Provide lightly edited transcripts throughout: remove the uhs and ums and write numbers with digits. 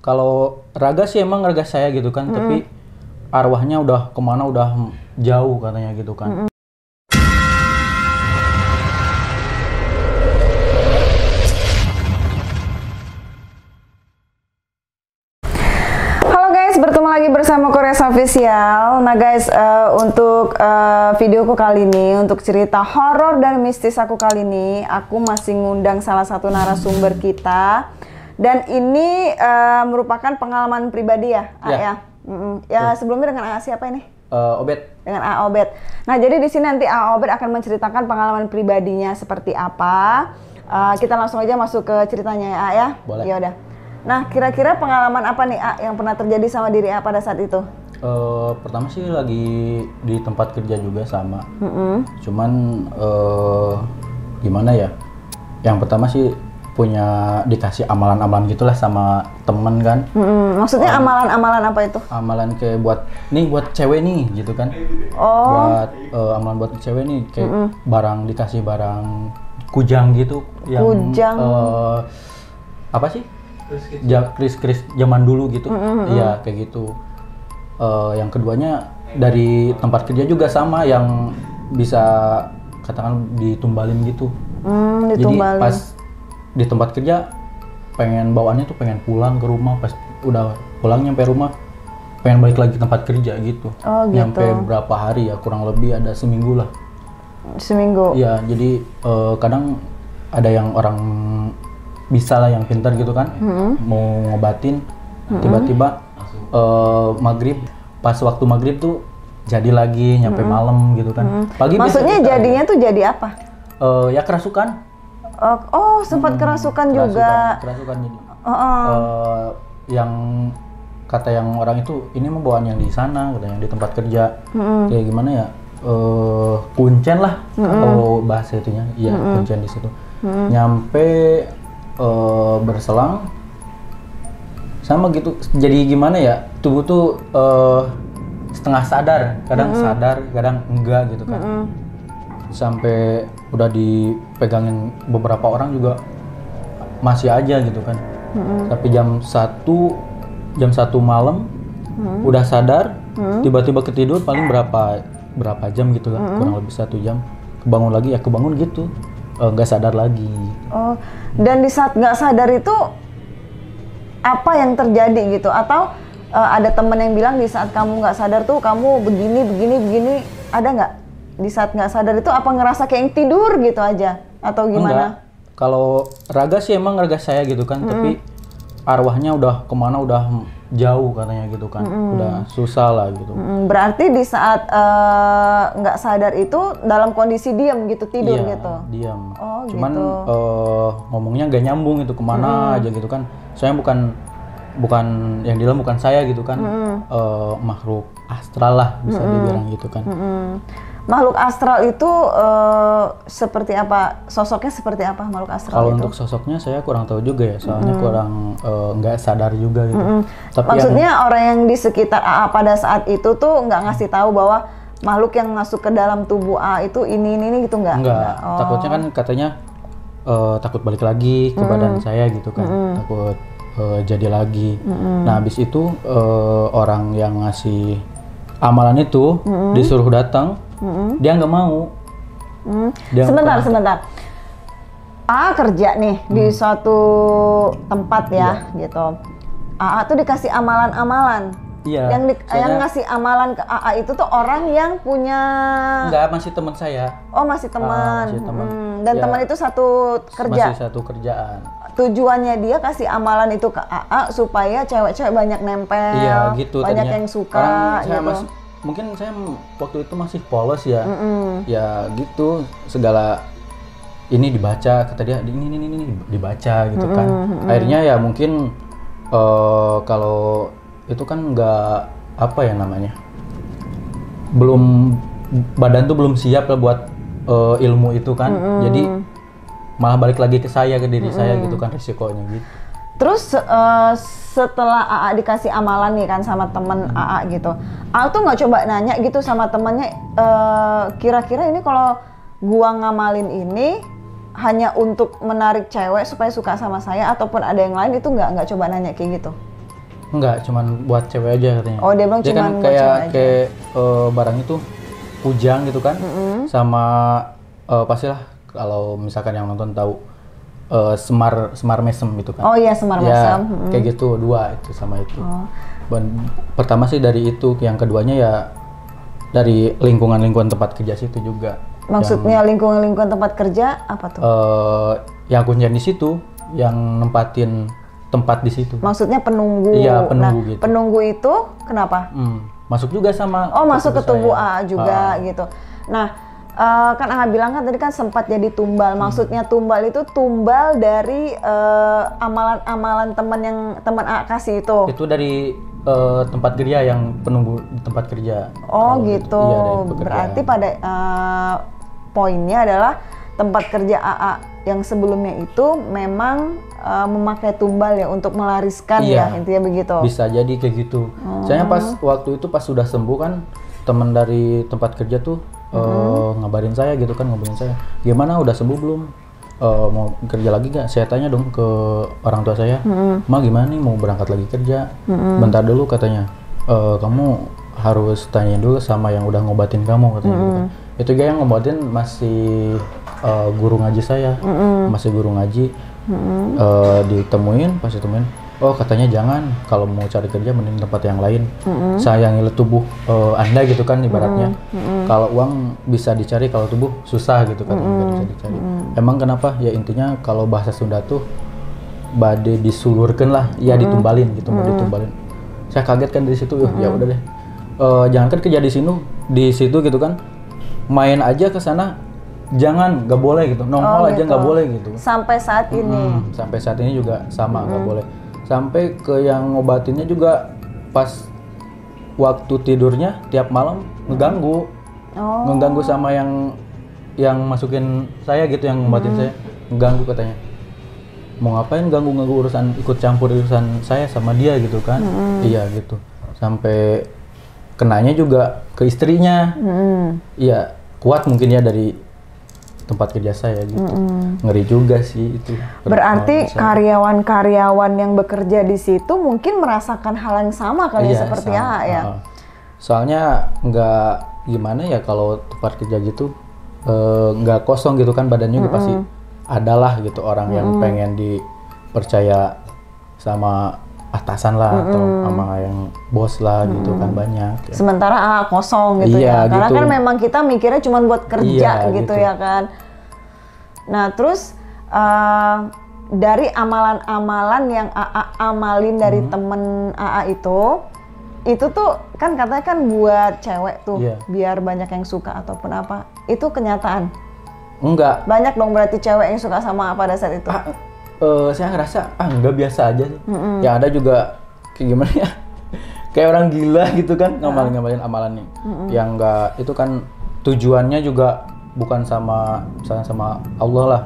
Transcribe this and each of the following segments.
Kalau raga sih emang raga saya gitu kan, tapi arwahnya udah kemana, udah jauh katanya gitu kan. Halo guys, bertemu lagi bersama Korea Official. Nah guys, untuk videoku kali ini, untuk cerita horor dan mistis aku kali ini, aku masih ngundang salah satu narasumber kita. Dan ini merupakan pengalaman pribadi ya, A, ya. Ya sebelumnya dengan A siapa ini? Obet. Dengan A Obet. Nah jadi di sini nanti A Obet akan menceritakan pengalaman pribadinya seperti apa. Kita langsung aja masuk ke ceritanya ya A ya. Boleh. Ya udah. Nah kira-kira pengalaman apa nih A yang pernah terjadi sama diri A pada saat itu? Pertama sih lagi di tempat kerja juga sama. Cuman gimana ya? Yang pertama sih punya dikasih amalan-amalan gitulah sama temen kan. Maksudnya amalan-amalan apa itu? Amalan kayak buat cewek nih gitu kan. Buat amalan buat cewek nih kayak barang, dikasih barang kujang gitu yang Kujang. apa sih? Kris zaman dulu gitu. Iya kayak gitu. Yang keduanya dari tempat kerja juga sama, yang bisa katakan ditumbalin gitu. Jadi Ditumbalin. pas di tempat kerja pengen bawaannya tuh pengen pulang ke rumah, pas udah pulang nyampe rumah pengen balik lagi tempat kerja gitu. Oh, gitu. Nyampe berapa hari ya, kurang lebih ada seminggu lah. Seminggu. Iya, jadi kadang ada yang orang bisa lah, yang pintar gitu kan, mau ngobatin tiba-tiba maghrib, pas waktu maghrib tuh jadi lagi nyampe malam gitu kan. Pagi Maksudnya jadinya tuh jadi apa? ya kerasukan. Oh, sempat kerasukan juga. Kerasukan jadi. Yang kata yang orang itu, ini mah bawaan yang di sana, katanya di tempat kerja. Kayak gimana ya? Kuncen lah kalau bahasa itunya. Iya, kuncen di situ. Nyampe berselang sama gitu. Jadi gimana ya? Tubuh tuh setengah sadar, kadang sadar, kadang enggak gitu kan. Sampai udah dipegangin beberapa orang juga masih aja gitu kan. Tapi jam 1 malam udah sadar, tiba-tiba ketidur paling berapa jam gitu lah, kurang lebih 1 jam. Kebangun lagi ya kebangun gitu, nggak sadar lagi. Oh, dan di saat nggak sadar itu apa yang terjadi gitu? Atau ada temen yang bilang di saat kamu nggak sadar tuh kamu begini, ada nggak? Di saat nggak sadar itu apa ngerasa kayak yang tidur gitu aja atau gimana? Enggak. Kalau raga sih emang raga saya gitu kan, tapi arwahnya udah kemana, udah jauh katanya gitu kan, udah susah lah gitu. Berarti di saat nggak sadar itu dalam kondisi diam gitu, tidur Iya, gitu? diam. Oh, Cuman gitu. ngomongnya nggak nyambung itu, kemana aja gitu kan. Soalnya bukan yang di dalam, bukan saya gitu kan. Makhluk astral lah bisa dibilang gitu kan. Makhluk astral itu seperti apa? Sosoknya seperti apa makhluk astral Kalau itu? untuk sosoknya saya kurang tahu juga ya, soalnya kurang nggak sadar juga gitu. Tapi Maksudnya orang yang di sekitar AA pada saat itu tuh nggak ngasih tahu bahwa makhluk yang masuk ke dalam tubuh AA itu ini gitu nggak? enggak. Oh. Takutnya kan katanya takut balik lagi ke badan saya gitu kan, takut jadi lagi. Nah habis itu orang yang ngasih amalan itu disuruh datang, dia nggak mau. Dia Sebentar. AA kerja nih di suatu tempat ya, gitu. AA tuh dikasih amalan-amalan. Iya. Yang ngasih amalan ke AA itu tuh orang yang punya. Enggak, masih teman saya. Oh, masih teman. Masih teman. Dan Ya, teman itu satu kerja. masih satu kerjaan. Tujuannya dia kasih amalan itu ke AA supaya cewek-cewek banyak nempel. Iya gitu. Banyak tadinya. yang suka Orang saya gitu. mungkin saya waktu itu masih polos ya. Ya gitu, segala ini dibaca, kata dia ini dibaca gitu kan. Akhirnya ya mungkin kalau itu kan nggak apa ya namanya, badan tuh belum siap lah buat ilmu itu kan. Jadi malah balik lagi ke saya, ke diri saya gitu kan, risikonya gitu. Terus setelah AA dikasih amalan nih kan sama temen AA gitu, AA tuh nggak coba nanya gitu sama temennya, kira-kira ini kalau gua ngamalin ini hanya untuk menarik cewek supaya suka sama saya ataupun ada yang lain, itu nggak coba nanya kayak gitu? Enggak, cuman buat cewek aja katanya. Oh, dia bilang kan cuman buat kayak cewek aja. kayak barang itu Ujang gitu kan, sama pastilah kalau misalkan yang nonton tahu Semar Mesem gitu kan. Oh iya, Semar Ya, Mesem. kayak gitu, 2 itu sama itu. Oh. Pertama sih dari itu, yang keduanya ya dari lingkungan tempat kerja situ juga. Maksudnya lingkungan tempat kerja apa tuh? Yang kuncian di situ, yang nempatin tempat di situ. Maksudnya penunggu. Iya, penunggu gitu. Penunggu itu kenapa? Masuk juga sama. Oh, masuk ke tubuh saya. AA juga gitu. Nah, kan AA bilang kan tadi kan sempat jadi tumbal. Maksudnya tumbal itu tumbal dari amalan-amalan teman AA kasih itu. Itu dari tempat kerja, yang penunggu di tempat kerja. Oh gitu. Iya, dari pekerjaan. Berarti pada poinnya adalah tempat kerja AA yang sebelumnya itu memang memakai tumbal ya untuk melariskan ya, intinya begitu. Bisa jadi kayak gitu. Soalnya pas waktu itu pas sudah sembuh kan, teman dari tempat kerja tuh ngabarin saya gitu kan, gimana udah sembuh belum? Mau kerja lagi gak? Saya tanya dong ke orang tua saya, Ma gimana nih mau berangkat lagi kerja? Bentar dulu katanya, kamu harus tanyain dulu sama yang udah ngobatin kamu katanya gitu kan. Itu dia yang ngobatin masih guru ngaji saya, masih guru ngaji. Pas ditemuin, oh katanya jangan, kalau mau cari kerja mending tempat yang lain. Sayangi tubuh Anda gitu kan ibaratnya. Kalau uang bisa dicari, kalau tubuh susah gitu katanya, nggak bisa dicari. Emang kenapa? Ya intinya kalau bahasa Sunda tuh bade disulurkan lah, ya ditumbalin gitu, mau ditumbalin. Saya kaget kan dari situ, ya udah deh. Jangan kan kerja di situ gitu kan, main aja ke sana. Jangan, nggak boleh gitu, nongol aja nggak boleh gitu. Sampai saat ini. Sampai saat ini juga sama, nggak boleh. Sampai ke yang ngobatinnya juga pas waktu tidurnya tiap malam ngeganggu, ngeganggu sama yang masukin saya gitu, yang ngobatin saya, ngeganggu katanya. Mau ngapain ganggu urusan, ikut campur urusan saya sama dia gitu kan? Iya gitu. Sampai kenanya juga ke istrinya. Iya, kuat mungkin ya dari tempat kerja saya gitu. Ngeri juga sih itu. Berarti karyawan-karyawan yang bekerja di situ mungkin merasakan hal yang sama kali ya, seperti AA ya. Soalnya nggak gimana ya, kalau tempat kerja gitu nggak kosong gitu kan, badannya juga pasti adalah gitu orang yang pengen dipercaya sama atasan lah, atau sama yang bos lah gitu kan, banyak ya. Sementara AA kosong gitu ya, karena kan memang kita mikirnya cuma buat kerja gitu ya kan. Nah terus dari amalan-amalan yang AA amalin dari temen AA itu tuh kan katanya kan buat cewek tuh, biar banyak yang suka ataupun apa, itu kenyataan? Enggak. Banyak dong berarti cewek yang suka sama pada saat itu? Saya ngerasa enggak, biasa aja sih. Yang ada juga kayak gimana ya, kayak orang gila gitu kan, ngamalin amalannya. Yang enggak, itu kan tujuannya juga bukan sama misalnya sama Allah lah,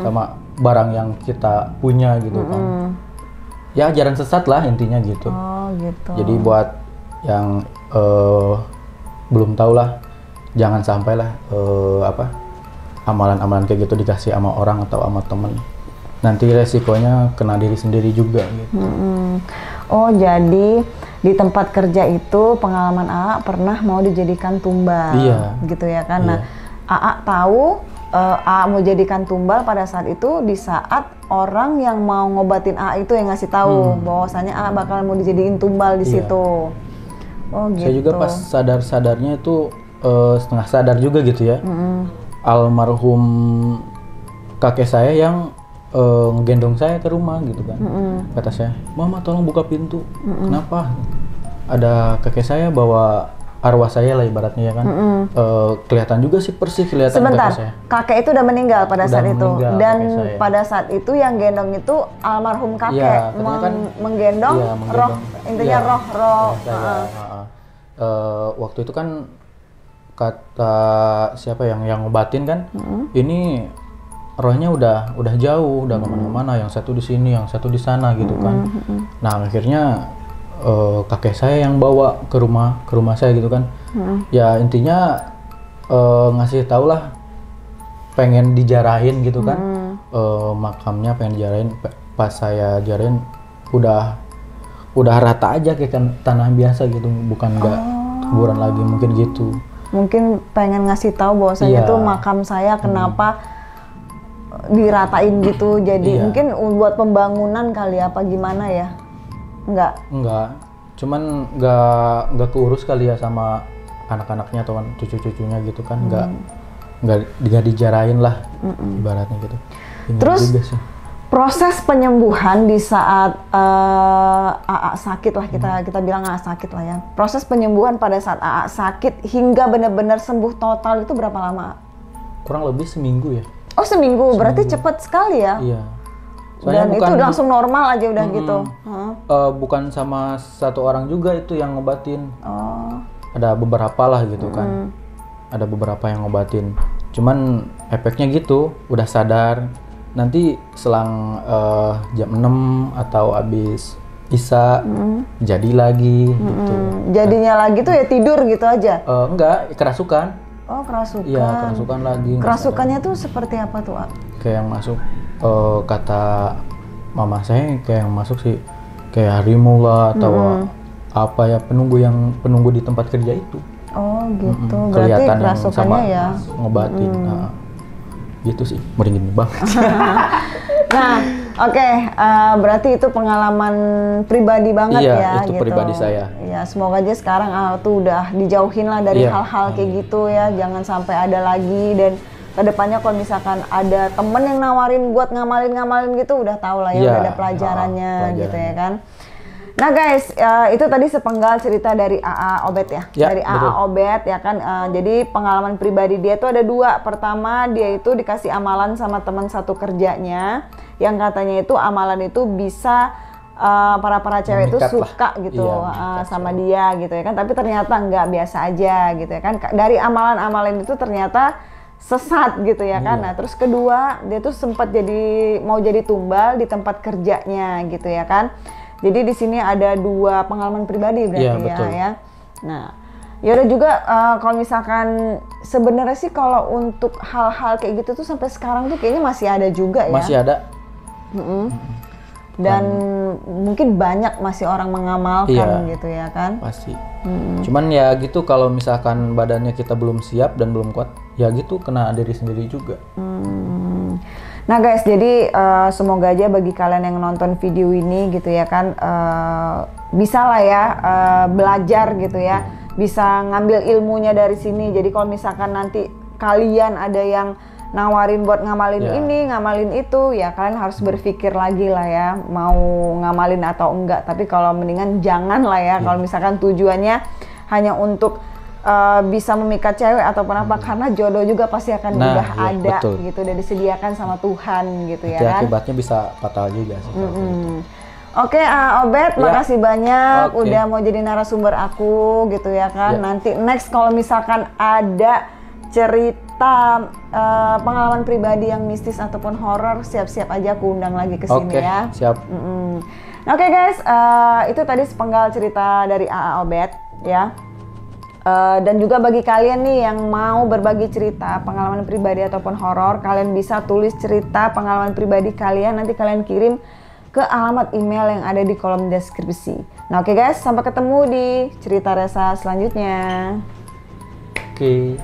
sama barang yang kita punya gitu kan. Ya ajaran sesat lah intinya gitu. Oh gitu. Jadi buat yang belum tahu lah, jangan sampai lah amalan-amalan kayak gitu dikasih sama orang atau sama temen. Nanti resikonya kena diri sendiri juga gitu. Oh jadi di tempat kerja itu pengalaman AA pernah mau dijadikan tumbal, gitu ya kan? Nah, AA tahu AA mau jadikan tumbal pada saat itu, di saat orang yang mau ngobatin AA itu yang ngasih tahu bahwasannya AA bakal mau dijadiin tumbal di situ. Oh gitu. Saya juga pas sadar-sadarnya itu setengah sadar juga gitu ya. Almarhum kakek saya yang ngegendong saya ke rumah gitu kan. Kata saya, Mama tolong buka pintu. Kenapa? Ada kakek saya bawa arwah saya lah ibaratnya ya kan. Kelihatan juga sih persis kelihatan. Sebentar, kakek saya. Kakek itu udah meninggal pada saat itu. Dan saya. pada saat itu yang gendong itu almarhum kakek, menggendong roh, intinya roh. Waktu itu kan kata siapa yang ngobatin kan, ini rohnya udah jauh, udah kemana-mana, yang satu di sini, yang satu di sana gitu kan. Nah akhirnya kakek saya yang bawa ke rumah saya gitu kan. Ya intinya ngasih tau lah, pengen dijarahin gitu kan. Makamnya pengen dijarahin. Pas saya jarahin udah udah rata aja kayak kan tanah biasa gitu, bukan nggak kuburan lagi, mungkin gitu. Mungkin pengen ngasih tahu bahwasanya Iya. tuh makam saya kenapa diratain gitu, jadi mungkin buat pembangunan kali apa gimana ya? Enggak, cuman nggak keurus kali ya sama anak-anaknya atau cucu-cucunya gitu kan, nggak dijarain lah ibaratnya gitu. Bingung Terus juga sih. proses penyembuhan di saat AA sakit lah, kita bilang AA sakit lah ya. Proses penyembuhan pada saat AA sakit hingga benar-benar sembuh total itu berapa lama? Kurang lebih seminggu ya. Oh seminggu, berarti cepat sekali ya? Iya. Dan itu langsung normal aja udah gitu? Bukan sama satu orang juga itu yang ngobatin. Oh. Ada beberapa lah gitu kan. Ada beberapa yang ngobatin. Cuman efeknya gitu, udah sadar. Nanti selang jam 6 atau habis Isya jadi lagi gitu. Jadinya lagi tuh ya tidur gitu aja? Enggak, kerasukan. Oh kerasukan. Iya, kerasukan lagi. Kerasukannya tuh seperti apa tuh, A? Kayak yang masuk, kata mama saya kayak yang masuk sih kayak harimau lah atau apa ya, penunggu di tempat kerja itu. Oh gitu, berarti Kelihatan yang kerasukannya sama ya? ngobatin. Nah, gitu sih, merinding banget. Nah, oke, berarti itu pengalaman pribadi banget Iya, ya, itu gitu. pribadi saya. Ya, semoga aja sekarang tuh udah dijauhin lah dari hal-hal kayak gitu ya, jangan sampai ada lagi. Dan kedepannya kalau misalkan ada temen yang nawarin buat ngamalin gitu, udah tahu lah ya, Iya, udah ada pelajarannya gitu ya pelajarannya. kan. Nah guys, itu tadi sepenggal cerita dari AA Obed ya, dari AA betul. Obed ya kan. Jadi pengalaman pribadi dia tuh ada dua. Pertama, dia itu dikasih amalan sama teman satu kerjanya, yang katanya itu amalan itu bisa para cewek itu Memikat suka lah. gitu Iya, sama dia gitu ya kan. Tapi ternyata nggak, biasa aja gitu ya kan. Dari amalan-amalan itu ternyata sesat gitu ya kan. Nah terus kedua, dia tuh sempat mau jadi tumbal di tempat kerjanya gitu ya kan. Jadi di sini ada dua pengalaman pribadi berarti ya. Nah, ya udah juga kalau misalkan sebenarnya sih kalau untuk hal-hal kayak gitu tuh sampai sekarang tuh kayaknya masih ada juga ya. Masih ada. Dan mungkin banyak masih orang mengamalkan gitu ya kan. Pasti. Cuman ya gitu, kalau misalkan badannya kita belum siap dan belum kuat, ya gitu kena diri sendiri juga. Nah guys, jadi semoga aja bagi kalian yang nonton video ini gitu ya kan, bisa lah ya belajar gitu ya, bisa ngambil ilmunya dari sini. Jadi kalau misalkan nanti kalian ada yang nawarin buat ngamalin ini, ngamalin itu, ya kalian harus berpikir lagi lah ya, mau ngamalin atau enggak. Tapi kalau mendingan jangan lah ya, kalau misalkan tujuannya hanya untuk bisa memikat cewek ataupun apa, karena jodoh juga pasti akan udah ada gitu, udah disediakan sama Tuhan gitu ya kan. Akibatnya bisa fatal juga sih. Oke, Obed, makasih banyak udah mau jadi narasumber aku gitu ya kan. Nanti next kalau misalkan ada cerita pengalaman pribadi yang mistis ataupun horor, siap-siap aja aku undang lagi ke sini ya. Siap. Oke guys, itu tadi sepenggal cerita dari AA Obed ya. Dan juga bagi kalian nih yang mau berbagi cerita pengalaman pribadi ataupun horor, kalian bisa tulis cerita pengalaman pribadi kalian, nanti kalian kirim ke alamat email yang ada di kolom deskripsi. Nah oke guys, sampai ketemu di cerita Resa selanjutnya. Oke.